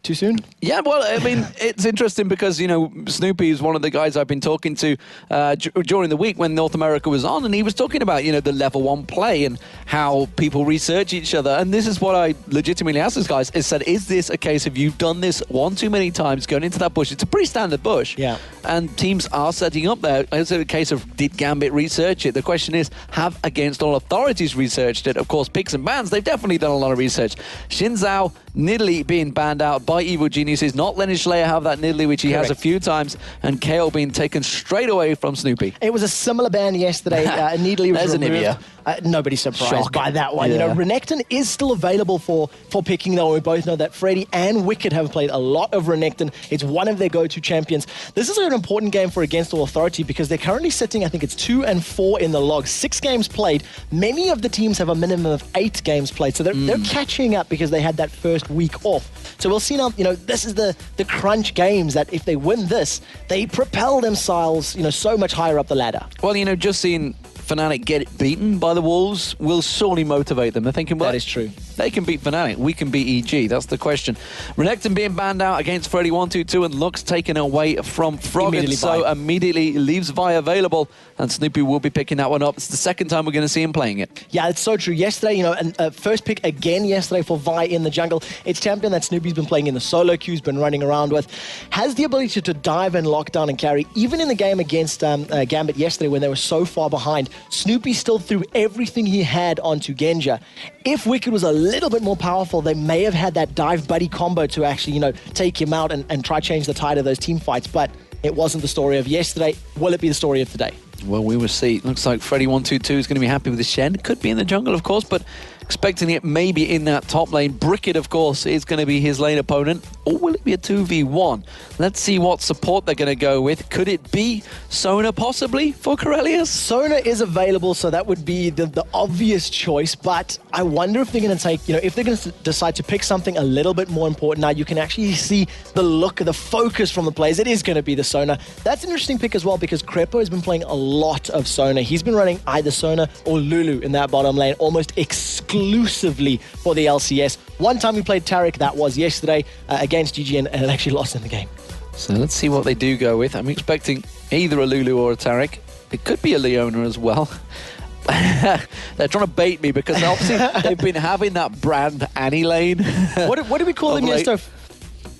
too soon? Yeah, well, I mean, it's interesting because, you know, Snoopy is one of the guys I've been talking to during the week when North America was on, and he was talking about, you know, the level 1 play and how people research each other. And this is what I legitimately asked these guys, is said, is this a case of you've done this one too many times going into that bush? It's a pretty standard bush. Yeah. And teams are setting up there. Is it a case of, did Gambit research it? The question is, have Against All Authorities researched it? Of course, picks and bans, they've definitely done a lot of research. Shinzao Nidalee being banned out by Evil Geniuses, not letting Schleyer have that Nidalee, which he has a few times, and KO being taken straight away from Snoopy. It was a similar ban yesterday. Nidalee was removed. Nobody's surprised by that one. Yeah. You know, Renekton is still available for picking, though. We both know that Freddy and Wicked have played a lot of Renekton. It's one of their go-to champions. This is an important game for Against All Authority because they're currently sitting, I think it's 2-4 in the log. 6 games played. Many of the teams have a minimum of 8 games played. So they're catching up because they had that first week off. So we'll see now, you know, this is the crunch games that if they win this, they propel themselves, you know, so much higher up the ladder. Well, you know, just seeing Fnatic get beaten by the Wolves will surely motivate them. They're thinking, well, that is true. They can beat Fnatic. We can beat EG. That's the question. Renekton being banned out against Freddy 122 and Lux taken away from Froggen. So immediately leaves Vi available and Snoopy will be picking that one up. It's the second time we're going to see him playing it. Yeah, it's so true. Yesterday, you know, and first pick again yesterday for Vi in the jungle. It's champion that Snoopy's been playing in the solo queues, been running around with. Has the ability to dive and lock down and carry. Even in the game against Gambit yesterday when they were so far behind, Snoopy still threw everything he had onto Genja. If Wicked was a little bit more powerful, they may have had that dive buddy combo to actually, you know, take him out and try change the tide of those team fights. But it wasn't the story of yesterday. Will it be the story of today? Well, we will see. Looks like Freddy 122 is going to be happy with the Shen. Could be in the jungle, of course, but expecting it maybe in that top lane. Brickett, of course, is going to be his lane opponent. Or will it be a 2v1? Let's see what support they're going to go with. Could it be Sona possibly for Corellius? Sona is available, so that would be the obvious choice, but I wonder if they're going to take, you know, if they're going to decide to pick something a little bit more important. Now, you can actually see the look, the focus from the players. It is going to be the Sona. That's an interesting pick as well because Crepo has been playing a lot of Sona. He's been running either Sona or Lulu in that bottom lane almost exclusively for the LCS. One time we played Taric, that was yesterday against GG, and it actually lost in the game. So let's see what they do go with. I'm expecting either a Lulu or a Taric. It could be a Leona as well. They're trying to bait me because obviously they've been having that brand Annie lane. What do we call them, Yesto?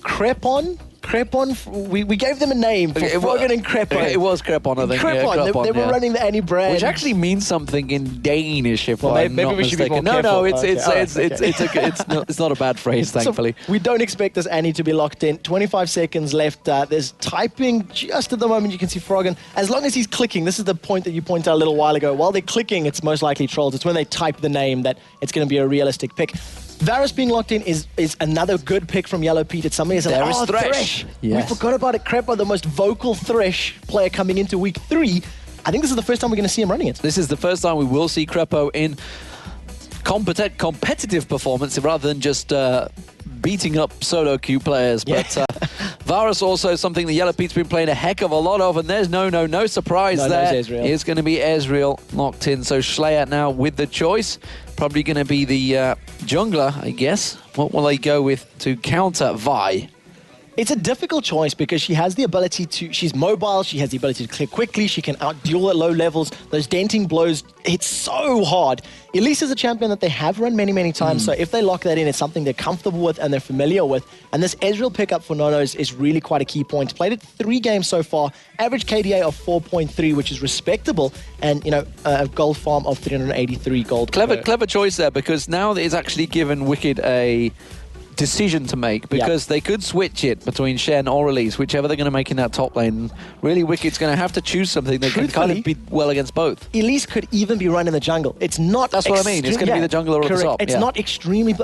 Crepon? Crepon? We gave them a name for Froggen and Crepon. It was Crepon, I think. Crepon. Yeah, Crepon, they were running the Annie brand. Which actually means something in Danish, if I'm maybe not we should be mistaken. more No, careful. it's not a bad phrase, thankfully. So we don't expect this Annie to be locked in. 25 seconds left. There's typing just at the moment. You can see Froggen. As long as he's clicking, this is the point that you pointed out a little while ago. While they're clicking, it's most likely trolls. It's when they type the name that it's going to be a realistic pick. Varus being locked in is another good pick from Yellow Pete. It's somebody who's like, Thresh. Yes. We forgot about it. Crepo, the most vocal Thresh player coming into week 3. I think this is the first time we're going to see him running it. This is the first time we will see Crepo in competitive performance rather than just beating up solo queue players. Yeah. But Varus also something that Yellow Pete's been playing a heck of a lot of, and there's no surprise there. It's going to be Ezreal locked in. So Schleyer now with the choice. Probably going to be the jungler, I guess. What will they go with to counter Vi? It's a difficult choice because she has the ability to, she's mobile, she has the ability to clear quickly, she can out-duel at low levels. Those denting blows hit so hard. Elise is a champion that they have run many times, so if they lock that in, it's something they're comfortable with and they're familiar with. And this Ezreal pickup for Nono is really quite a key point. Played it 3 games so far, average KDA of 4.3, which is respectable, and you know, a gold farm of 383 gold. Clever choice there, because now it's actually given Wicked a decision to make, because they could switch it between Shen or Elise, whichever they're going to make in that top lane. Really, Wicked's going to have to choose something that can kind of be well against both. Elise could even be run in the jungle. It's not. That's what I mean. It's going to be the jungler at the top. It's not extremely,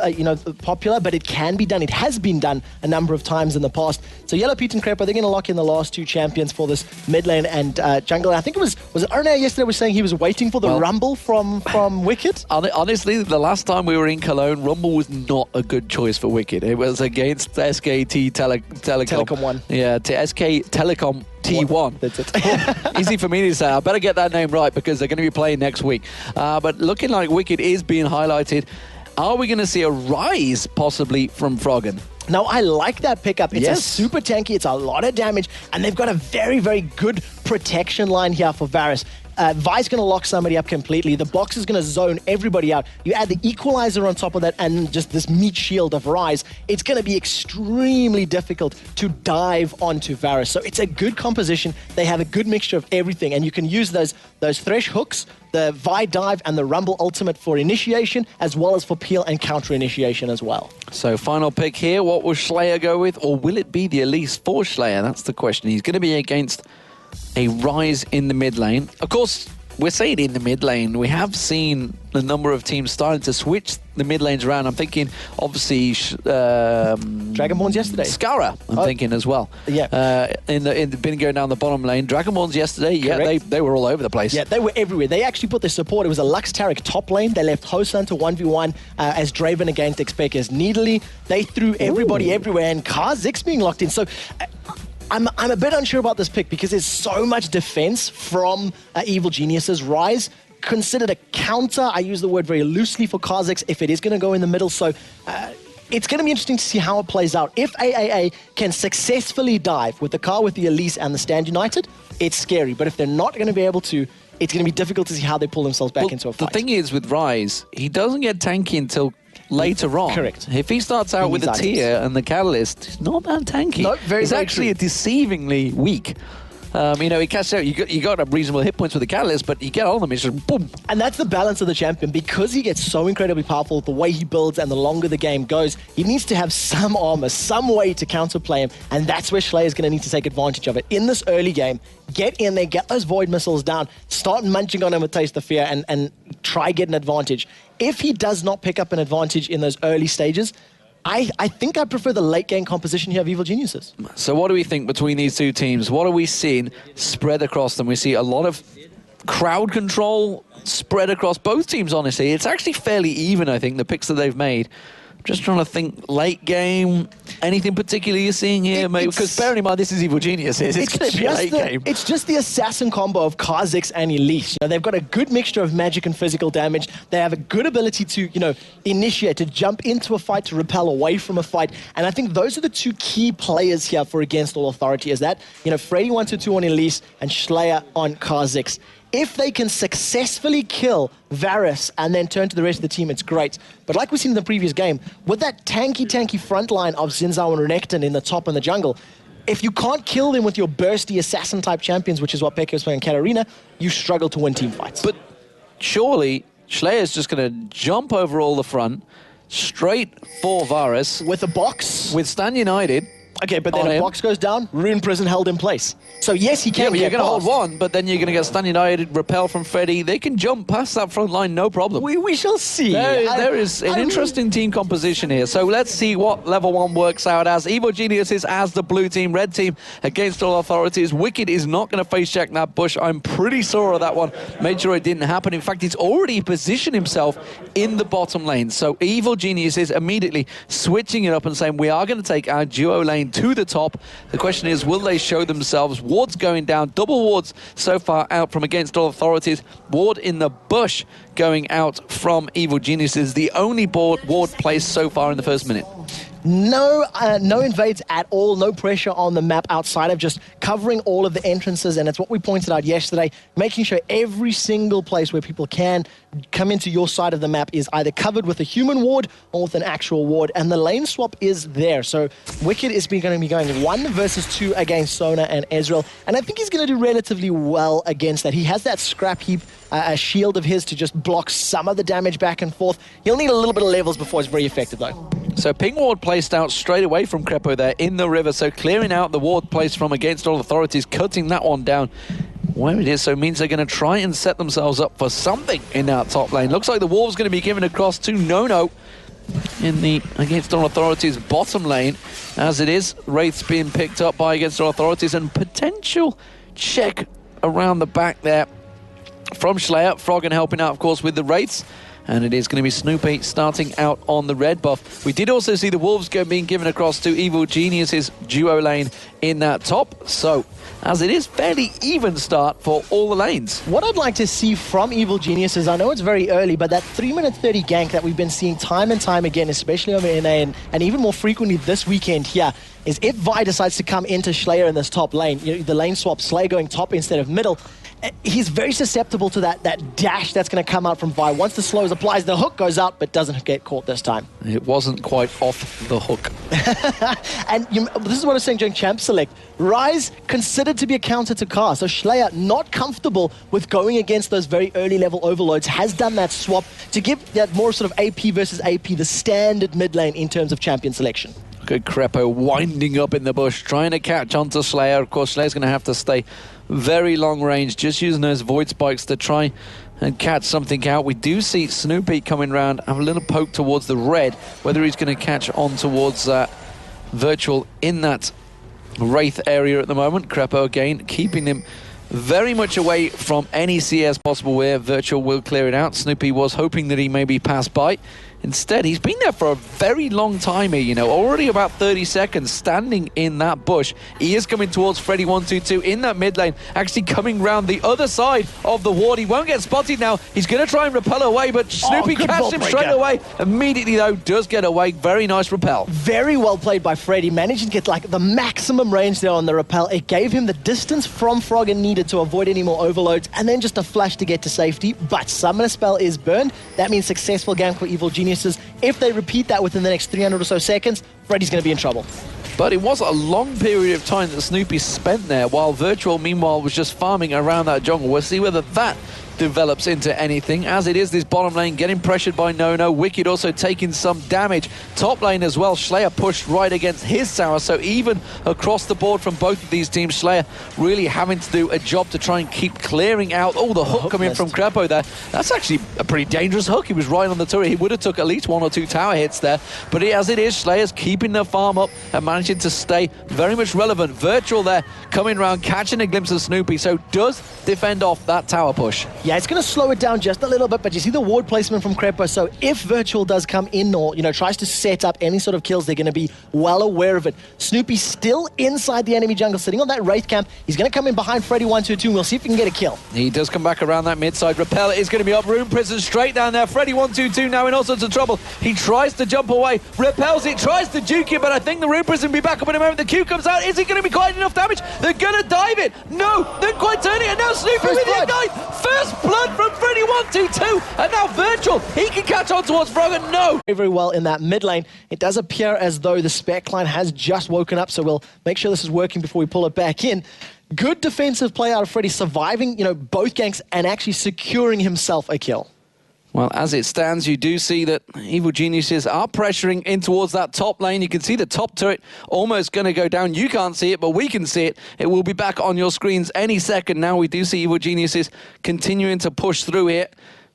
popular, but it can be done. It has been done a number of times in the past. So Yellow Pete and Crepo, they're going to lock in the last 2 champions for this mid lane and jungle. I think it was it Arne yesterday was saying he was waiting for the Rumble from Wicked? Honestly, the last time we were in Cologne, Rumble was not a good choice for Wicked. It was against SKT Telecom 1. Yeah, SK Telecom T1. That's it. Easy for me to say. I better get that name right because they're going to be playing next week. But looking like Wicked is being highlighted. Are we going to see a rise possibly from Froggen? Now, I like that pickup. It's Yes. a super tanky, it's a lot of damage, and they've got a very, very good protection line here for Varus. Vi's going to lock somebody up completely. The box is going to zone everybody out. You add the equalizer on top of that and just this meat shield of Rise, it's going to be extremely difficult to dive onto Varus. So it's a good composition. They have a good mixture of everything, and you can use those Thresh hooks, the Vi dive, and the Rumble ultimate for initiation, as well as for peel and counter initiation as well. So final pick here, what will Slayer go with? Or will it be the Elise for Slayer? That's the question. He's going to be against a Rise in the mid lane. Of course, we're saying in the mid lane. We have seen a number of teams starting to switch the mid lanes around. I'm thinking, obviously, Dragonborn's yesterday. Skara, I'm thinking as well. Yeah. In the been going down the bottom lane. Dragonborn's yesterday, yeah, Correct. they were all over the place. Yeah, they were everywhere. They actually put their support. It was a Lux Tarek top lane. They left Hosan to 1v1 as Draven against Expectors Needly. They threw everybody everywhere, and Kha'Zix being locked in. So I'm a bit unsure about this pick because there's so much defense from Evil Genius's Rise. Considered a counter. I use the word very loosely for Kha'Zix if it is going to go in the middle. So it's going to be interesting to see how it plays out. If AAA can successfully dive with the car with the Elise and the Stand United, it's scary. But if they're not going to be able to, it's going to be difficult to see how they pull themselves back into a fight. The thing is with Rise, he doesn't get tanky until later on. Correct. If he starts out with the items. Tear and the Catalyst, he's not that tanky. No, He's very actually true. deceivingly weak. He casts out, you got a reasonable hit points with the Catalyst, but you get on them, it's just boom. And that's the balance of the champion. Because he gets so incredibly powerful, the way he builds and the longer the game goes, he needs to have some armor, some way to counterplay him, and that's where Slayer's going to need to take advantage of it. In this early game, get in there, get those Void Missiles down, start munching on him with Taste of Fear, and try get an advantage. If he does not pick up an advantage in those early stages, I think I prefer the late game composition here of Evil Geniuses. So what do we think between these two teams? What are we seeing spread across them? We see a lot of crowd control spread across both teams, honestly. It's actually fairly even, I think, the picks that they've made. Just trying to think late game, anything particular you're seeing here, mate? Because bearing in mind, this is Evil Geniuses. It's going to be a late game. It's just the assassin combo of Kha'Zix and Elise. You know, they've got a good mixture of magic and physical damage. They have a good ability to, initiate, to jump into a fight, to repel away from a fight. And I think those are the two key players here for Against All Authority, is that, Freddy 122 on Elise and Slayer on Kha'Zix. If they can successfully kill Varus and then turn to the rest of the team, it's great. But like we've seen in the previous game, with that tanky front line of Xin and Renekton in the top and the jungle, if you can't kill them with your bursty assassin-type champions, which is what Pekka was playing in Katarina, you struggle to win team fights. But surely, Slayer's just going to jump over all the front, straight for Varus. With a box... With Stan United... Okay, but then a box goes down, Rune Prison held in place. So yes, he can Yeah, but you're get going to hold past. one, but then you're going to get Stan United, repel from Freddy. They can jump past that front line, no problem. We shall see. There is an interesting team composition here. So let's see what level 1 works out as. Evil Geniuses as the blue team, red team Against All Authorities. Wicked is not going to face check that bush. I'm pretty sure of that one. Made sure it didn't happen. In fact, he's already positioned himself in the bottom lane. So Evil Geniuses immediately switching it up and saying, we are going to take our duo lane to the top. The question is, will they show themselves? Ward's going down. Double wards so far out from Against All Authorities. Ward in the bush going out from Evil Geniuses. The only ward placed so far in the first minute. No invades at all, no pressure on the map outside of just covering all of the entrances, and it's what we pointed out yesterday, making sure every single place where people can come into your side of the map is either covered with a human ward or with an actual ward, and the lane swap is there. So Wicked is going to be going 1 versus 2 against Sona and Ezreal, and I think he's going to do relatively well against that. He has that scrap heap, a shield of his to just block some of the damage back and forth. He'll need a little bit of levels before it's very effective, though. So ping ward placed out straight away from Crepo there in the river. So clearing out the ward placed from Against All Authorities, cutting that one down where it is. So it means they're going to try and set themselves up for something in that top lane. Looks like the wall's going to be given across to Nono in the Against All Authorities bottom lane. As it is, Wraith's being picked up by Against All Authorities, and potential check around the back there from Slayer. Froggen helping out, of course, with the Wraiths. And it is going to be Snoopy starting out on the red buff. We did also see the Wolves being given across to Evil Genius's duo lane in that top. So, as it is fairly even start for all the lanes. What I'd like to see from Evil Geniuses, I know it's very early, but that 3-minute 30 gank that we've been seeing time and time again, especially over NA and even more frequently this weekend here, is if Vi decides to come into Slayer in this top lane, you know, the lane swap, Slayer going top instead of middle, he's very susceptible to that dash that's going to come out from Vi. Once the slows applies, the hook goes out, but doesn't get caught this time. It wasn't quite off the hook. And this is what I was saying during Champ Select. Rise considered to be a counter to Car, so Slayer not comfortable with going against those very early level overloads, has done that swap to give that more sort of AP versus AP, the standard mid lane in terms of champion selection. Good Crepo winding up in the bush, trying to catch onto Slayer. Of course, Slayer's going to have to stay very long range, just using those Void Spikes to try and catch something out. We do see Snoopy coming round, have a little poke towards the red, whether he's going to catch on towards Virtual in that Wraith area at the moment. Crepo again, keeping him very much away from any CS possible where Virtual will clear it out. Snoopy was hoping that he maybe passed by. Instead, he's been there for a very long time here, you know, already about 30 seconds standing in that bush. He is coming towards Freddy122 in that mid lane, actually coming round the other side of the ward. He won't get spotted now. He's going to try and repel away, but Snoopy catches him straight away. Immediately, though, does get away. Very nice repel. Very well played by Freddy. Managed to get like the maximum range there on the repel. It gave him the distance from Froggen needed to avoid any more overloads, and then just a flash to get to safety. But Summoner Spell is burned. That means successful gank for Evil Geniuses. If they repeat that within the next 300 or so seconds, Freddy's going to be in trouble. But it was a long period of time that Snoopy spent there, while Virtual, meanwhile, was just farming around that jungle. We'll see whether that develops into anything. As it is, this bottom lane getting pressured by Nono. Wicked also taking some damage. Top lane as well. Slayer pushed right against his tower. So even across the board from both of these teams, Slayer really having to do a job to try and keep clearing out. Oh, the hook coming from Crepo there. That's actually a pretty dangerous hook. He was right on the turret. He would have took at least 1 or 2 tower hits there. But as it is, Slayer's keeping the farm up and managing to stay very much relevant. Virtual there coming around, catching a glimpse of Snoopy. So does defend off that tower push. Yeah, it's going to slow it down just a little bit, but you see the ward placement from Crepo, so if Virtual does come in or, you know, tries to set up any sort of kills, they're going to be well aware of it. Snoopy's still inside the enemy jungle, sitting on that Wraith camp. He's going to come in behind Freddy122, and we'll see if he can get a kill. He does come back around that mid-side. Repel is going to be up. Rune Prison straight down there. Freddy122 now in all sorts of trouble. He tries to jump away, repels it, tries to juke it, but I think the Rune Prison will be back up in a moment. The Q comes out. Is it going to be quite enough damage? They're going to dive it. No, they're quite turning it. Now Snoopy with the ignite. First blood from Freddy122, and now Virtual, he can catch on towards Froggen. No! Very well in that mid lane. It does appear as though the spec line has just woken up, so we'll make sure this is working before we pull it back in. Good defensive play out of Freddy, surviving, you know, both ganks and actually securing himself a kill. Well, as it stands, you do see that Evil Geniuses are pressuring in towards that top lane. You can see the top turret almost going to go down. You can't see it, but we can see it. It will be back on your screens any second now. We do see Evil Geniuses continuing to push through here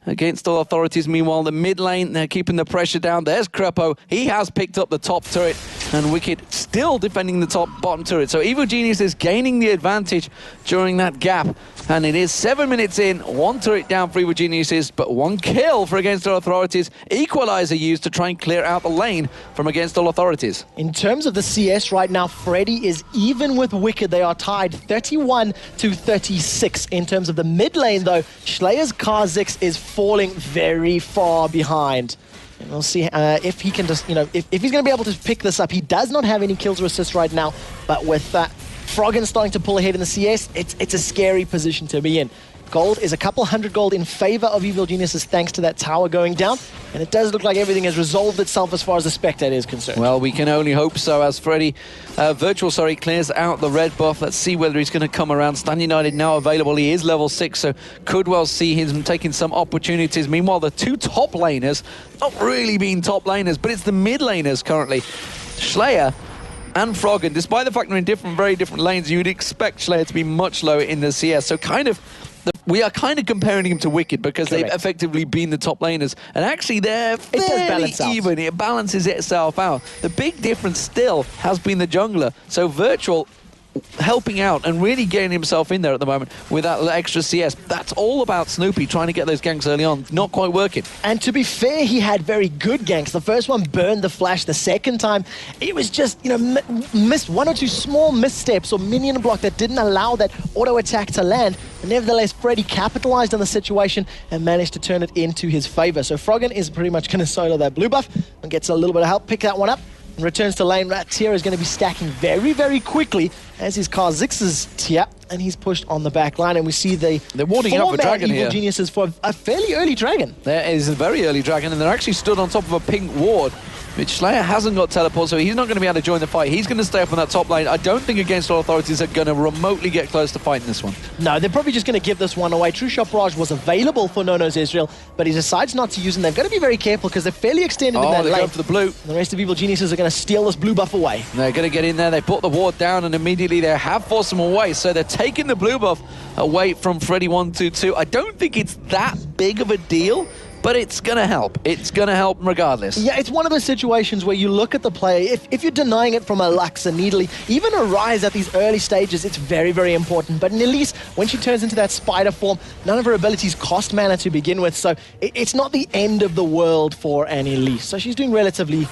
against all authorities. Meanwhile, the mid lane, they're keeping the pressure down. There's Crepo. He has picked up the top turret, and Wicked still defending the bottom turret. So Evil Genius is gaining the advantage during that gap. And it is 7 minutes in, 1 turret down for Evil Geniuses, but 1 kill for Against All Authorities. Equalizer used to try and clear out the lane from Against All Authorities. In terms of the CS right now, Freddy is even with Wicked. They are tied 31 to 36. In terms of the mid lane, though, Slayer's Kha'Zix is falling very far behind. And we'll see if he can just, you know, if he's going to be able to pick this up. He does not have any kills or assists right now, but with Froggen starting to pull ahead in the CS, it's a scary position to be in. Gold is a couple hundred gold in favor of Evil Geniuses thanks to that tower going down, and it does look like everything has resolved itself as far as the Spectator is concerned. Well, we can only hope so as Virtual clears out the red buff. Let's see whether he's going to come around. Stan United now available. He is level 6, so could well see him taking some opportunities. Meanwhile, the 2 top laners, not really being top laners, but it's the mid laners currently. Slayer and Froggen, despite the fact they're in very different lanes, you'd expect Slayer to be much lower in the CS. So we are kind of comparing him to Wicked because Correct. They've effectively been the top laners. And actually, they're fairly even. It balances itself out. The big difference still has been the jungler. So Virtual helping out and really getting himself in there at the moment with that extra CS. That's all about Snoopy trying to get those ganks early on. Not quite working. And to be fair, he had very good ganks. The first one burned the flash. The second time, it was just, missed one or two small missteps or minion block that didn't allow that auto attack to land. And nevertheless, Freddy capitalized on the situation and managed to turn it into his favor. So Froggen is pretty much going to solo that blue buff and gets a little bit of help, pick that one up, and returns to lane. That tier is going to be stacking very, very quickly, as is Kha'Zix's tier, and he's pushed on the back line. And we see they're warming up for Dragon Evil here. Geniuses for a fairly early Dragon. There is a very early Dragon, and they're actually stood on top of a pink ward, which Slayer hasn't got teleport, so he's not going to be able to join the fight. He's going to stay up on that top lane. I don't think Against All Authorities are going to remotely get close to fighting this one. No, they're probably just going to give this one away. True Shot Barrage was available for Nono's Israel, but he decides not to use it. They've got to be very careful because they're fairly extended in that they're lane. going for the blue. The rest of Evil Geniuses are going to steal this blue buff away. They're going to get in there. They put the ward down, and immediately they have forced him away. So they're taking the blue buff away from Freddy122. I don't think it's that big of a deal, but it's going to help. It's going to help regardless. Yeah, it's one of those situations where you look at the player, if you're denying it from a Lux, a Needly, even a Rise at these early stages, it's very, very important. But in Elise, when she turns into that spider form, none of her abilities cost mana to begin with, so it's not the end of the world for an Elise. So she's doing relatively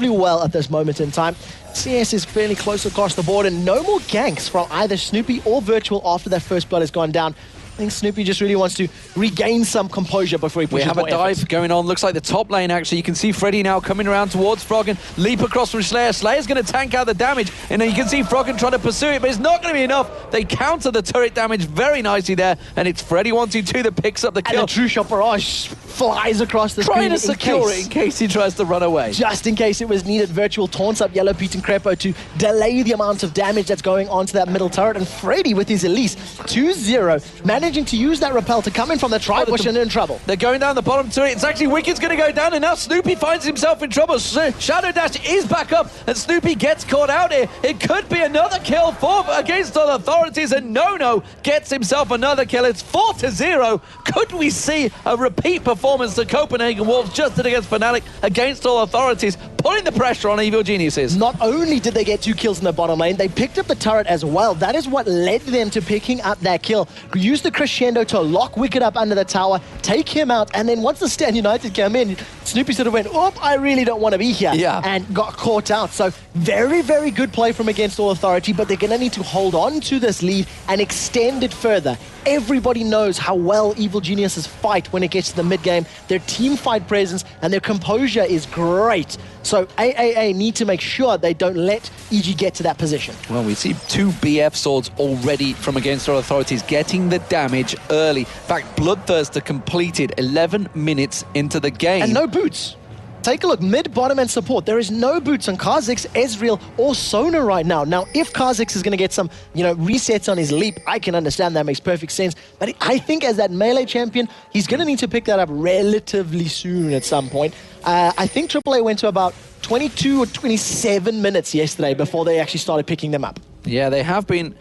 well at this moment in time. CS is fairly close across the board, and no more ganks from either Snoopy or Virtual after that first blood has gone down. I think Snoopy just really wants to regain some composure before he pushes We have a dive going on. Looks like the top lane, actually. You can see Freddy now coming around towards Froggen. Leap across from Slayer. Slayer's going to tank out the damage. And then you can see Froggen trying to pursue it, but it's not going to be enough. They counter the turret damage very nicely there. And it's Freddy122 that picks up the kill. And the True Shot Barrage flies across the screen. Trying to secure it in case he tries to run away. Just in case it was needed, Virtual taunts up Yellow Pete and Crepo to delay the amount of damage that's going onto that middle turret. And Freddy with his Elise 2-0, managing to use that repel to come in from the tri-bush and in trouble. They're going down the bottom turret. It's actually Wicked's going to go down, and now Snoopy finds himself in trouble. Shadow Dash is back up, and Snoopy gets caught out here. It could be another kill for Against All Authorities, and Nono gets himself another kill. It's 4-0. Could we see a repeat performance to Copenhagen Wolves just against Fnatic Against All Authorities, putting the pressure on Evil Geniuses? Not only did they get 2 kills in the bottom lane, they picked up the turret as well. That is what led them to picking up that kill. Use the crescendo to lock Wicked up under the tower, take him out, and then once the Stand United came in, Snoopy sort of went, oh, I really don't want to be here, and got caught out. So very, very good play from Against All Authority, but they're going to need to hold on to this lead and extend it further. Everybody knows how well Evil Geniuses fight when it gets to the mid-game. Their team fight presence and their composure is great. So AAA need to make sure they don't let EG get to that position. Well, we see 2 BF swords already from Against All Authorities getting the damage early. In fact, Bloodthirster completed 11 minutes into the game. And no boots. Take a look, mid, bottom, and support. There is no boots on Kha'Zix, Ezreal, or Sona right now. Now, if Kha'Zix is going to get some, resets on his leap, I can understand that makes perfect sense. But I think as that melee champion, he's going to need to pick that up relatively soon at some point. I think AAA went to about 22 or 27 minutes yesterday before they actually started picking them up. Yeah, they have been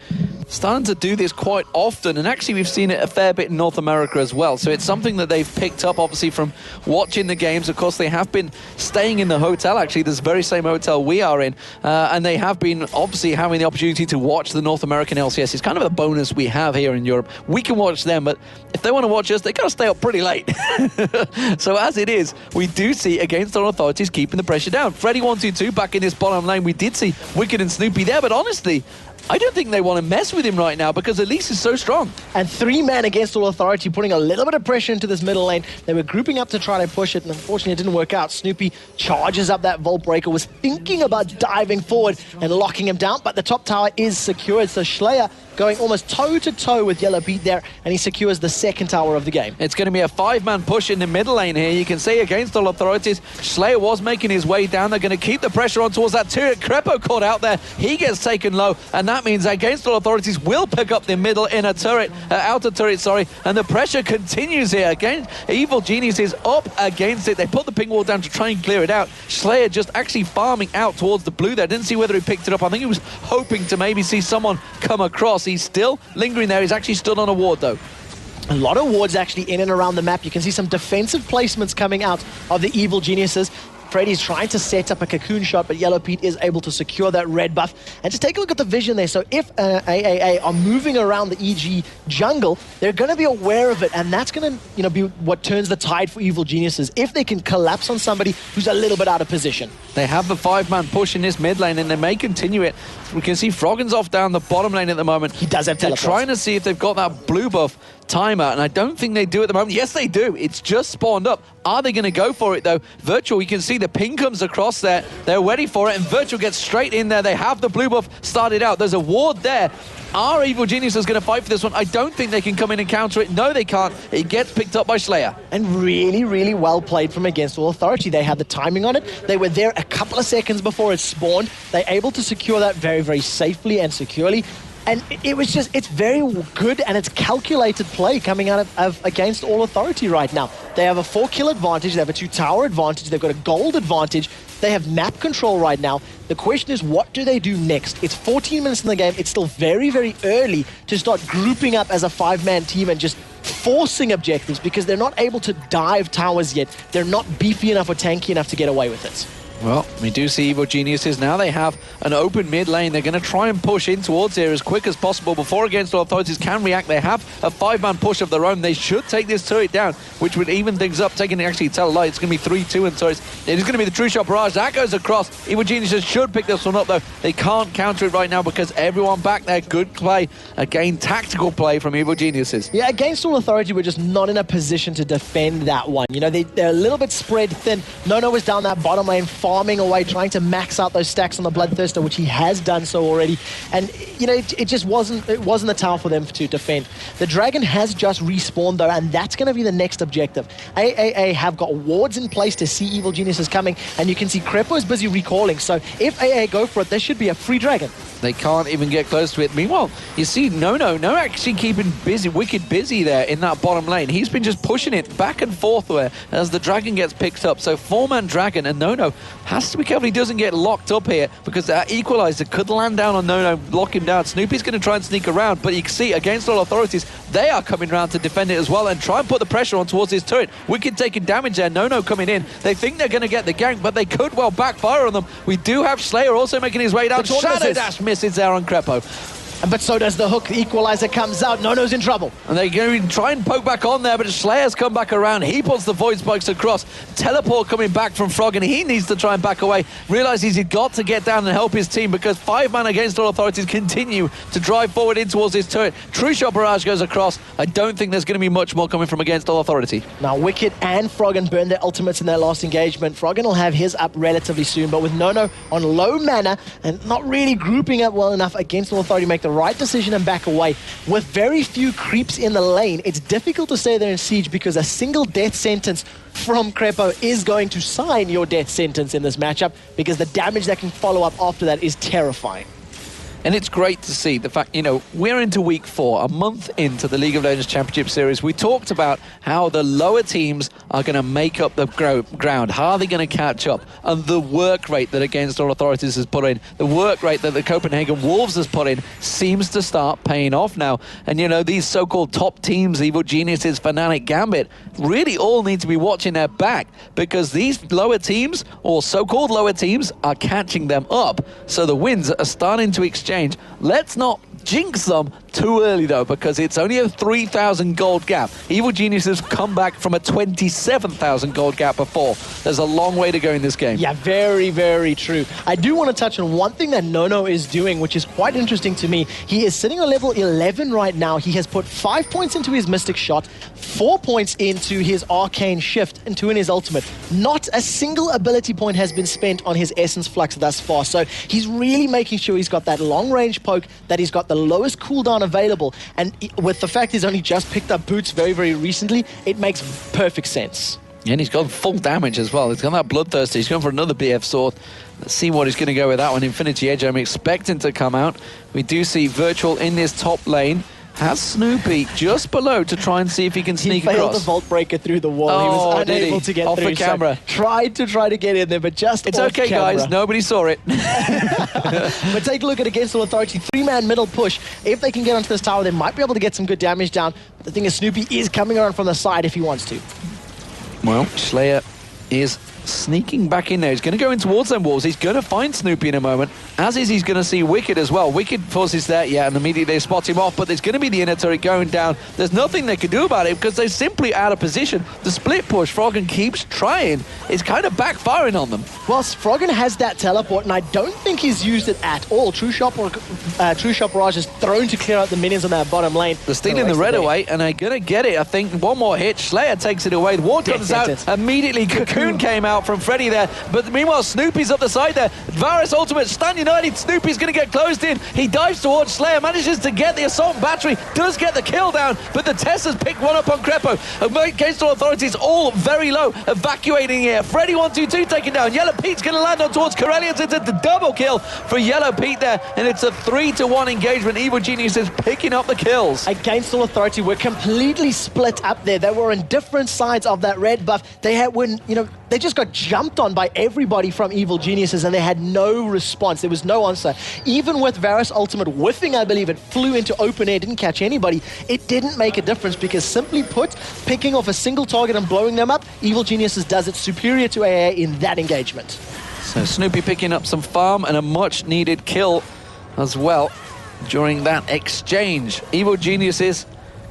starting to do this quite often, and actually we've seen it a fair bit in North America as well. So it's something that they've picked up, obviously, from watching the games. Of course, they have been staying in the hotel, actually, this very same hotel we are in, and they have been obviously having the opportunity to watch the North American LCS. It's kind of a bonus we have here in Europe. We can watch them, but if they want to watch us, they got to stay up pretty late. So as it is, we do see Against All Authorities keeping the pressure down. Freddy122 back in this bottom lane. We did see Wicked and Snoopy there, but honestly, I don't think they want to mess with him right now because Elise is so strong. And 3-man Against All Authority, putting a little bit of pressure into this middle lane. They were grouping up to try to push it, and unfortunately it didn't work out. Snoopy charges up that Vault Breaker, was thinking about diving forward and locking him down, but the top tower is secured, so Slayer going almost toe-to-toe with Yellow Pete there, and he secures the second tower of the game. It's going to be a 5-man push in the middle lane here. You can see Against All Authorities, Slayer was making his way down. They're going to keep the pressure on towards that turret. Crepo caught out there. He gets taken low, and that means Against All Authorities will pick up the middle inner turret, outer turret, sorry, and the pressure continues here. Again, Evil Genius is up against it. They put the ping wall down to try and clear it out. Slayer just actually farming out towards the blue there. Didn't see whether he picked it up. I think he was hoping to maybe see someone come across. He's still lingering there. He's actually stood on a ward, though. A lot of wards actually in and around the map. You can see some defensive placements coming out of the Evil Geniuses. Freddy's trying to set up a cocoon shot, but Yellow Pete is able to secure that red buff. And just take a look at the vision there. So if AAA are moving around the EG jungle, they're going to be aware of it, and that's going to be what turns the tide for Evil Geniuses if they can collapse on somebody who's a little bit out of position. They have the 5-man push in this mid lane, and they may continue it. We can see Froggen's off down the bottom lane at the moment. He does have They're teleports. trying to see if they've got that blue buff timer, and I don't think they do at the moment. Yes, they do. It's just spawned up. Are they going to go for it, though? Virtual, you can see the ping comes across there. They're ready for it, and Virtual gets straight in there. They have the blue buff started out. There's a ward there. Are Evil Geniuses going to fight for this one? I don't think they can come in and counter it. No, they can't. It gets picked up by Slayer. And really, really well played from Against All Authority. They had the timing on it. They were there a couple of seconds before it spawned. They're able to secure that very, very safely and securely. And it was just, it's very good and it's calculated play coming out of Against All Authority right now. They have a 4-kill advantage, they have a 2-tower advantage, they've got a gold advantage, they have map control right now. The question is, what do they do next? It's 14 minutes in the game, it's still very, very early to start grouping up as a 5-man team and just forcing objectives because they're not able to dive towers yet. They're not beefy enough or tanky enough to get away with it. Well, we do see Evil Geniuses. Now they have an open mid lane. They're going to try and push in towards here as quick as possible before Against All Authorities can react. They have a 5-man push of their own. They should take this turret down, which would even things up. Taking it, actually tell a lie. It's going to be 3-2 and so it is going to be the True Shot Barrage. That goes across. Evil Geniuses should pick this one up, though. They can't counter it right now because everyone back there. Good play. Again, tactical play from Evil Geniuses. Yeah, Against All Authority were just not in a position to defend that one. You know, they're a little bit spread thin. Nono was down that bottom lane, farming away, trying to max out those stacks on the Bloodthirster, which he has done so already. And, you know, it just wasn't a tower for them to defend. The Dragon has just respawned, though, and that's going to be the next objective. AAA have got wards in place to see Evil Geniuses coming, and you can see Crepo is busy recalling. So if AA go for it, there should be a free Dragon. They can't even get close to it. Meanwhile, you see No actually keeping busy, wicked busy there in that bottom lane. He's been just pushing it back and forth there as the Dragon gets picked up. So 4-man Dragon, and No has to be careful he doesn't get locked up here because that Equalizer could land down on No, lock him down. Snoopy's going to try and sneak around, but you can see Against All Authorities, they are coming around to defend it as well and try and put the pressure on towards his turret. Wicked taking damage there. No coming in. They think they're going to get the gank, but they could well backfire on them. We do have Slayer also making his way down. Shadow Dash misses there on Crepo. But so does the hook. The Equalizer comes out. Nono's in trouble. And they're going to try and poke back on there, but Slayer's come back around. He puts the Void Spikes across. Teleport coming back from Frog, and he needs to try and back away. Realizes he's got to get down and help his team because 5-man Against All Authorities continue to drive forward in towards his turret. True Shot Barrage goes across. I don't think there's going to be much more coming from Against All Authority. Now, Wicked and Froggen burned their ultimates in their last engagement. Froggen will have his up relatively soon, but with Nono on low mana and not really grouping up well enough, Against All Authority make the right decision and back away. With very few creeps in the lane, it's difficult to say they're in siege because a single death sentence from Crepo is going to sign your death sentence in this matchup because the damage that can follow up after that is terrifying. And it's great to see the fact, you know, we're into week 4, a month into the League of Legends Championship Series. We talked about how the lower teams are going to make up the ground. How are they going to catch up? And the work rate that Against All Authorities has put in, the work rate that the Copenhagen Wolves has put in seems to start paying off now. And, you know, these so-called top teams, Evil Geniuses, Fnatic, Gambit, really all need to be watching their back because these lower teams, or so-called lower teams, are catching them up. So the wins are starting to exchange. Let's not jinx them too early, though, because it's only a 3,000 gold gap. Evil Geniuses come back from a 27,000 gold gap before. There's a long way to go in this game. Yeah, very, very true. I do want to touch on one thing that Nono is doing, which is quite interesting to me. He is sitting on level 11 right now. He has put 5 points into his Mystic Shot, 4 points into his Arcane Shift, and 2 in his Ultimate. Not a single ability point has been spent on his Essence Flux thus far. So he's really making sure he's got that long-range poke, that he's got the lowest cooldown available. And with the fact he's only just picked up boots very, very recently, it makes perfect sense. And he's got full damage as well. He's got that Bloodthirster. He's going for another BF Sword. Let's see what he's going to go with that one. Infinity Edge, I'm expecting to come out. We do see Virtual in this top lane. Has Snoopy just below to try and see if he can sneak across. He failed the Vault Breaker through the wall. He was unable to get off through. the camera. So tried to get in there, but just it's off okay, camera. guys. Nobody saw it. But take a look at Against All Authority. 3-man middle push. If they can get onto this tower, they might be able to get some good damage down. But the thing is, Snoopy is coming around from the side if he wants to. Well, Slayer is sneaking back in there. He's going to go in towards them walls. He's going to find Snoopy in a moment, as is he's going to see Wicked as well. Wicked forces there, yeah, and immediately they spot him off, but there's going to be the inner turret going down. There's nothing they can do about it because they're simply out of position. The split push, Froggen keeps trying. It's kind of backfiring on them. Well, Froggen has that teleport, and I don't think he's used it at all. True Shot Barrage is thrown to clear out the minions on that bottom lane. They're stealing the red away, and they're going to get it. I think one more hit. Slayer takes it away. The ward comes out. Immediately, Cocoon came out from Freddy there. But meanwhile, Snoopy's up the side there. Varus ultimate, Stan United. Snoopy's going to get closed in. He dives towards Slayer, manages to get the assault battery, does get the kill down, but the Tessers pick one up on Crepo. Against all authorities, all very low, evacuating here. Freddy 1-2-2 taken down. Yellow Pete's going to land on towards Corellians. It's a double kill for Yellow Pete there, and it's a 3-1 engagement. Evil Genius is picking up the kills. Against all authority, we're completely split up there. They were on different sides of that red buff. They just got jumped on by everybody from Evil Geniuses, and they had no response. There was no answer. Even with Varus ultimate whiffing, I believe it flew into open air, didn't catch anybody. It didn't make a difference because, simply put, picking off a single target and blowing them up, Evil Geniuses does it superior to AA in that engagement. So Snoopy picking up some farm and a much needed kill as well during that exchange. Evil Geniuses,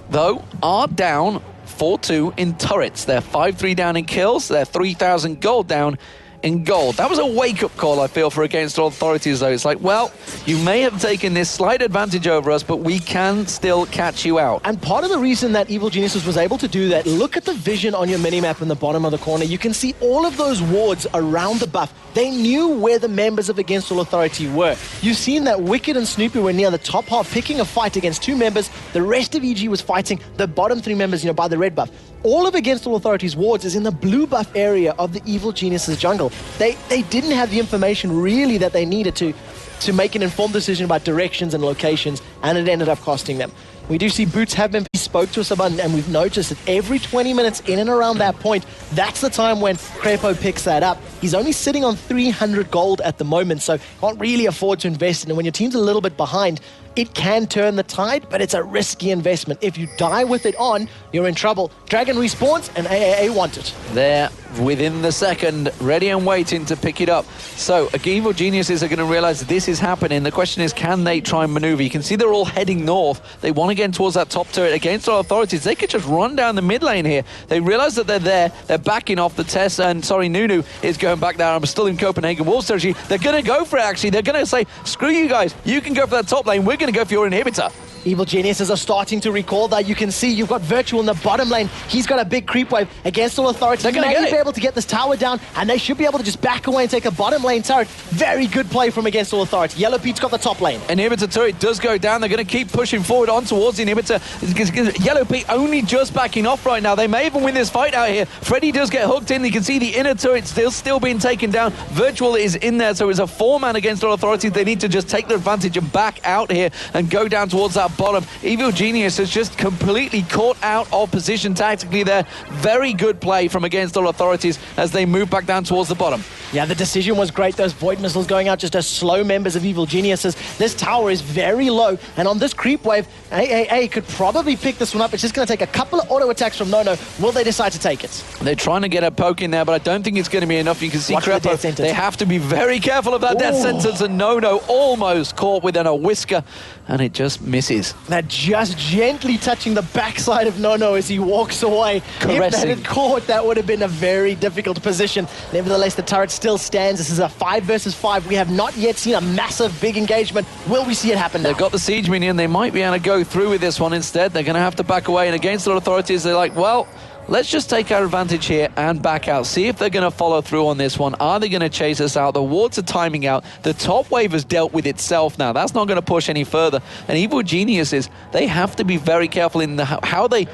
though, are down 4-2 in turrets. They're 5-3 down in kills. They're 3,000 gold down in gold. That was a wake-up call, I feel, for Against All Authorities, though. It's like, well, you may have taken this slight advantage over us, but we can still catch you out. And part of the reason that Evil Geniuses was able to do that, look at the vision on your minimap in the bottom of the corner. You can see all of those wards around the buff. They knew where the members of Against All Authority were. You've seen that Wicked and Snoopy were near the top half, picking a fight against two members. The rest of EG was fighting the bottom three members, by the red buff. All of Against All Authority's wards is in the blue buff area of the Evil Geniuses jungle. They didn't have the information really that they needed to make an informed decision about directions and locations, and it ended up costing them. We do see Boots have been spoke to us about, and we've noticed that every 20 minutes in and around that point, that's the time when Crepo picks that up. He's only sitting on 300 gold at the moment, so can't really afford to invest in it. And when your team's a little bit behind, it can turn the tide, but it's a risky investment. If you die with it on, you're in trouble. Dragon respawns, and AAA want it. They're within the second, ready and waiting to pick it up. So, Evil Geniuses are going to realize this is happening. The question is, can they try and maneuver? You can see they're all heading north. They want to get towards that top turret. Against All Authorities, they could just run down the mid lane here. They realize that they're there. They're backing off. The Tess, and sorry, Nunu is going back there. I'm still in Copenhagen Wolf strategy. They're going to go for it, actually. They're going to say, screw you guys. You can go for that top lane. We're going to go for your inhibitor. Evil Geniuses are starting to recall that. You can see you've got Virtual in the bottom lane. He's got a big creep wave Against All Authority. They're going to be able to get this tower down, and they should be able to just back away and take a bottom lane turret. Very good play from Against All Authority. Yellow Pete's got the top lane. Inhibitor turret does go down. They're going to keep pushing forward on towards the inhibitor. Yellow Pete only just backing off right now. They may even win this fight out here. Freddy does get hooked in. You can see the inner turret still being taken down. Virtual is in there, so it's a 4-man Against All Authority. They need to just take the advantage and back out here and go down towards that bottom. Evil Genius has just completely caught out of position tactically there. Very good play from Against All Authorities as they move back down towards the bottom. Yeah, the decision was great. Those Void Missiles going out just as slow members of Evil Geniuses. This tower is very low, and on this creep wave, AAA could probably pick this one up. It's just going to take a couple of auto attacks from Nono. Will they decide to take it? They're trying to get a poke in there, but I don't think it's going to be enough. You can see Crepo. They have to be very careful of that death sentence, and Nono almost caught within a whisker, and it just misses. That just gently touching the backside of Nono as he walks away. Caressing. If that had caught, that would have been a very difficult position. Nevertheless, the turret still stands. This is a 5 versus 5. We have not yet seen a massive, big engagement. Will we see it happen now? They've got the siege minion. They might be able to go through with this one instead. They're going to have to back away, and Against All Authorities, they're like, well, let's just take our advantage here and back out. See if they're going to follow through on this one. Are they going to chase us out? The wards are timing out. The top wave has dealt with itself now. That's not going to push any further. And Evil Geniuses, they have to be very careful in how they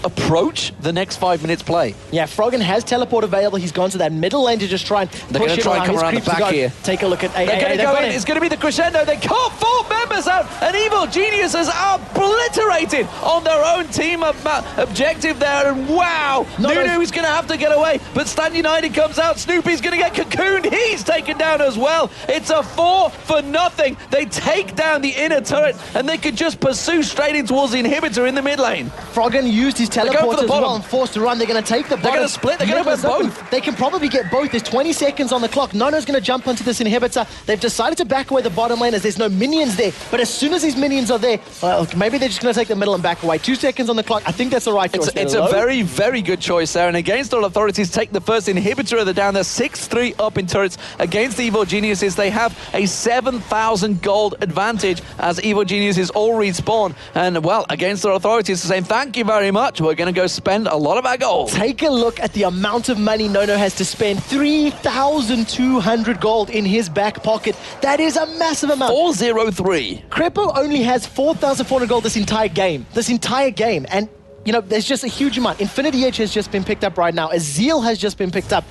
approach the next 5 minutes play. Yeah, Froggen has teleport available. He's gone to that middle lane to just try and They're going to try and come around the back here. Take a look at AA. They're going to go in. It's going to be the crescendo. They caught 4 members out, and Evil Geniuses are obliterated on their own team objective there. And wow, Nunu's going to have to get away, but Stan United comes out. Snoopy's going to get cocooned. He's taken down as well. It's a 4-0. They take down the inner turret, and they could just pursue straight in towards the inhibitor in the mid lane. Froggen used his teleport as well and forced to run. They're going to take the bottom. They're going to split. They're going to win both. They can probably get both. There's 20 seconds on the clock. Nono's going to jump onto this inhibitor. They've decided to back away the bottom lane as there's no minions there. But as soon as these minions are there, well, maybe they're just going to take the middle and back away. 2 seconds on the clock. I think that's the right choice. It's a very, very good choice there. And against all authorities, take the first inhibitor of the down. They're 6-3 up in turrets against the Evil Geniuses. They have a 7,000 gold advantage as Evil Geniuses all respawn. And, well, against the authorities, saying thank you very much. We're going to go spend a lot of our gold. Take a look at the amount of money Nono has to spend. 3,200 gold in his back pocket. That is a massive amount. 403. Crepo only has 4,400 gold this entire game. And, you know, there's just a huge amount. Infinity Edge has just been picked up right now. Azeel has just been picked up.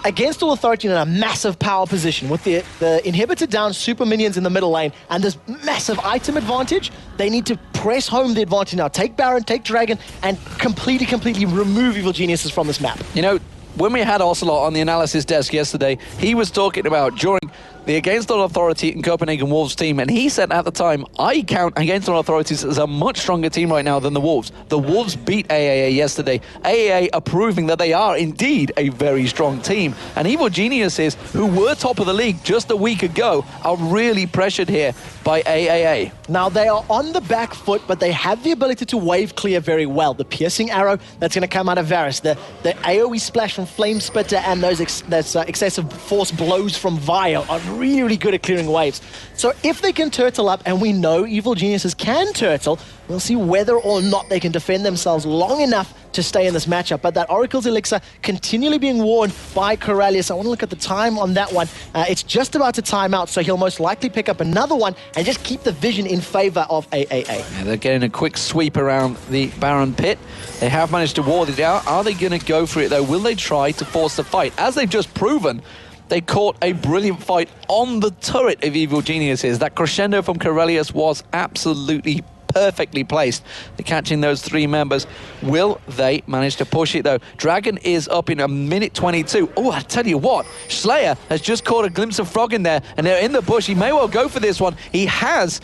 Against all authority in a massive power position with the inhibitor down, super minions in the middle lane, and this massive item advantage, they need to press home the advantage now. Take Baron, take Dragon, and completely remove Evil Geniuses from this map. You know, when we had Ocelot on the analysis desk yesterday, he was talking about during the Against All Authority in Copenhagen Wolves team, and he said at the time, I count Against All Authorities as a much stronger team right now than the Wolves. The Wolves beat AAA yesterday. AAA are proving that they are indeed a very strong team. And Evil Geniuses, who were top of the league just a week ago, are really pressured here by AAA. Now, they are on the back foot, but they have the ability to wave clear very well. The piercing arrow that's going to come out of Varus, the AoE splash from Flame Spitter, and those excessive force blows from Vio are really good at clearing waves. So if they can turtle up, and we know Evil Geniuses can turtle, we'll see whether or not they can defend themselves long enough to stay in this matchup. But that Oracle's Elixir continually being worn by Corellius. I want to look at the time on that one. It's just about to time out, so he'll most likely pick up another one and just keep the vision in favor of AAA. Yeah, they're getting a quick sweep around the Baron pit. They have managed to ward it out. Are they going to go for it, though? Will they try to force the fight? As they've just proven, they caught a brilliant fight on the turret of Evil Geniuses. That crescendo from Corellius was absolutely perfectly placed. They're catching those 3 members. Will they manage to push it, though? Dragon is up in a minute 22. Oh, I tell you what, Slayer has just caught a glimpse of Frog in there, and they're in the bush. He may well go for this one. He has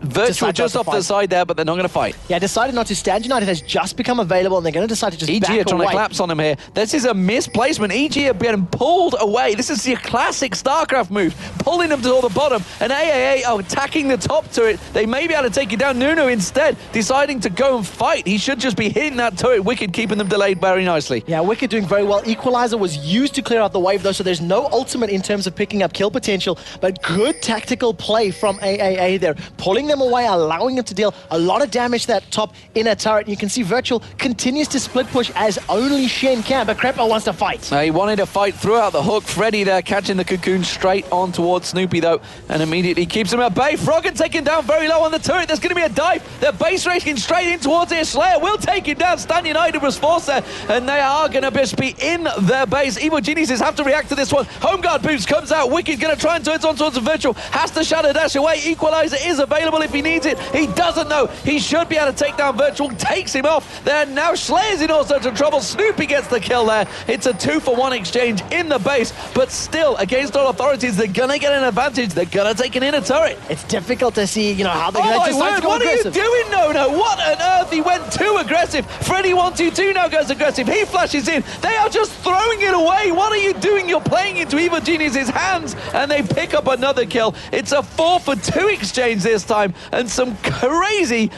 Virtual just off the side there, but they're not going to fight. Yeah, decided not to. Stand United has just become available, and they're going to decide to just EG back are trying away. to collapse on him here. This is a misplacement. EG are being pulled away. This is your classic StarCraft move, pulling them to the bottom, and AAA are attacking the top turret. They may be able to take it down. Nuno instead deciding to go and fight. He should just be hitting that turret. Wicked keeping them delayed very nicely. Yeah, Wicked doing very well. Equalizer was used to clear out the wave, though, so there's no ultimate in terms of picking up kill potential, but good tactical play from AAA there, pulling them away, allowing him to deal a lot of damage to that top inner turret. You can see Virtual continues to split push as only Shen can, but Crepo wants to fight. He wanted to fight throughout the hook. Freddy there catching the cocoon straight on towards Snoopy, though, and immediately keeps him at bay. Froggen taken down very low on the turret. There's going to be a dive. They're base racing straight in towards it. Slayer will take him down. Stan United was forced there, and they are going to just be in their base. Evil Geniuses have to react to this one. Home Guard boost comes out. Wicked going to try and turn it on towards the Virtual. Has to shadow dash away. Equalizer is available if he needs it. He doesn't know. He should be able to take down Virtual. Takes him off. There now Slayer's in all sorts of trouble. Snoopy gets the kill there. It's a 2-for-1 exchange in the base, but still, against all authorities, they're going to get an advantage. They're going to take an inner turret. It's difficult to see, how they're going to decide to go aggressive. What are you doing, Nono? What on earth? He went too aggressive. Freddy 122 now goes aggressive. He flashes in. They are just throwing it away. What are you doing? You're playing into Evil Genius's hands, and they pick up another kill. It's a 4-for-2 exchange this time, and some crazy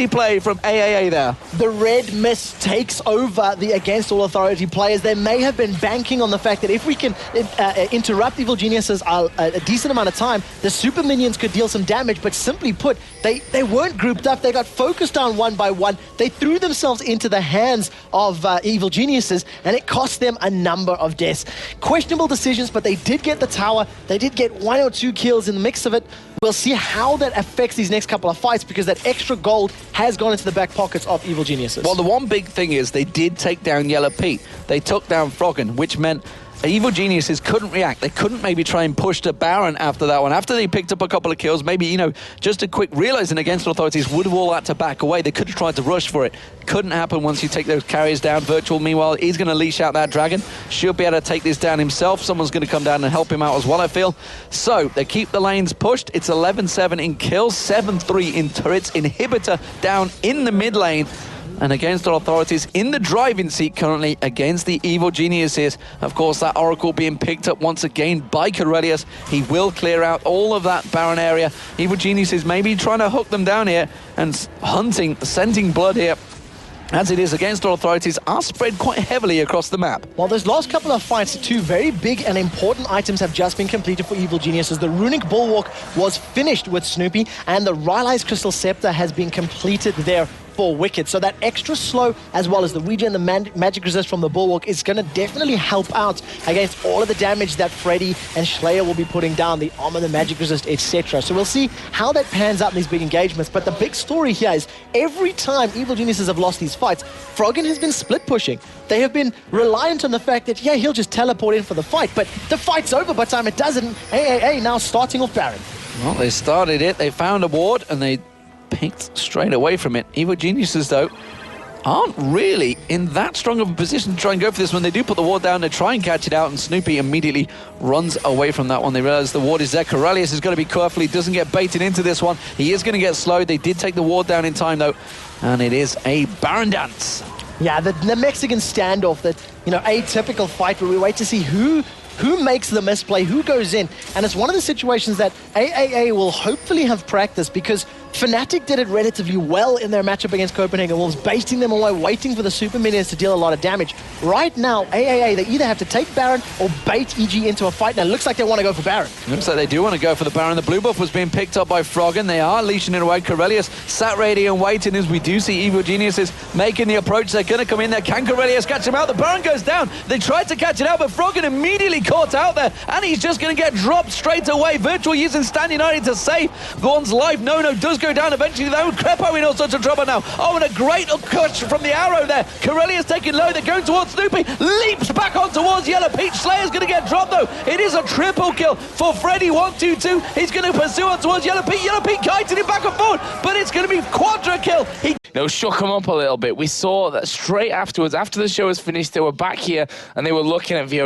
play from AAA there. The red mist takes over the Against All Authority players. They may have been banking on the fact that if we can interrupt Evil Geniuses a decent amount of time, the super minions could deal some damage, but simply put, they weren't grouped up. They got focused down one by one. They threw themselves into the hands of Evil Geniuses, and it cost them a number of deaths. Questionable decisions, but they did get the tower. They did get 1 or 2 kills in the mix of it. We'll see how that affects these next couple of fights, because that extra gold has gone into the back pockets of Evil Geniuses. Well, the one big thing is they did take down Yellow Pete. They took down Froggen, which meant Evil Geniuses couldn't react. They couldn't maybe try and push to Baron after that one. After they picked up a couple of kills, maybe, just a quick realizing Against Authorities would have all had to back away. They could have tried to rush for it. Couldn't happen once you take those carriers down. Virtual, meanwhile, he's going to leash out that Dragon. Should be able to take this down himself. Someone's going to come down and help him out as well, I feel. So, they keep the lanes pushed. It's 11-7 in kills, 7-3 in turrets. Inhibitor down in the mid lane. and against our authorities in the driving seat currently against the Evil Geniuses. Of course, that Oracle being picked up once again by Corellius. He will clear out all of that Baron area. Evil Geniuses maybe trying to hook them down here and hunting, scenting blood here. As it is against our authorities, are spread quite heavily across the map. Well, those last couple of fights, two very big and important items have just been completed for Evil Geniuses. The Runic Bulwark was finished with Snoopy, and the Rylai's Crystal Scepter has been completed there for Wicked. So that extra slow, as well as the regen, the magic resist from the Bulwark, is going to definitely help out against all of the damage that Freddy and Slayer will be putting down, the armor, the magic resist, etc. So we'll see how that pans out in these big engagements. But the big story here is every time Evil Geniuses have lost these fights, Froggen has been split pushing. They have been reliant on the fact that, yeah, he'll just teleport in for the fight, but the fight's over by the time it doesn't. AAA now starting off Baron. Well, they started it, they found a ward, and they picked straight away from it. Evil Geniuses, though, aren't really in that strong of a position to try and go for this. When they do put the ward down, they try and catch it out, and Snoopy immediately runs away from that one. They realize the ward is there. Corellius is going to be careful. He doesn't get baited into this one. He is going to get slowed. They did take the ward down in time, though, and it is a Baron dance. Yeah, the Mexican standoff, that, you know, atypical fight where we wait to see who makes the misplay, who goes in. And it's one of the situations that AAA will hopefully have practice, because Fnatic did it relatively well in their matchup against Copenhagen Wolves, baiting them away, waiting for the super minions to deal a lot of damage. Right now, AAA, they either have to take Baron or bait EG into a fight, and it looks like they want to go for Baron. Looks like they do want to go for the Baron. The blue buff was being picked up by Froggen. They are leashing it away. Corellius sat ready and waiting as we do see Evil Geniuses making the approach. They're going to come in there. Can Corellius catch him out? The Baron goes down. They tried to catch it out, but Froggen immediately caught out there, and he's just going to get dropped straight away. Virtual using Stand United to save Gorn's life. No does go down eventually, though. Crepo in all sorts of trouble now. Oh, and a great catch from the arrow there. Corellius taking low. They're going towards Snoopy. Leaps back on towards Yellow Peach. Slayer's going to get dropped, though. It is a triple kill for Freddy. 1-2-2. He's going to pursue on towards Yellow Peach. Yellow Peach kiting him back and forward, but it's going to be quadra kill. They'll shook him up a little bit. We saw that straight afterwards, after the show was finished, they were back here and they were looking at VO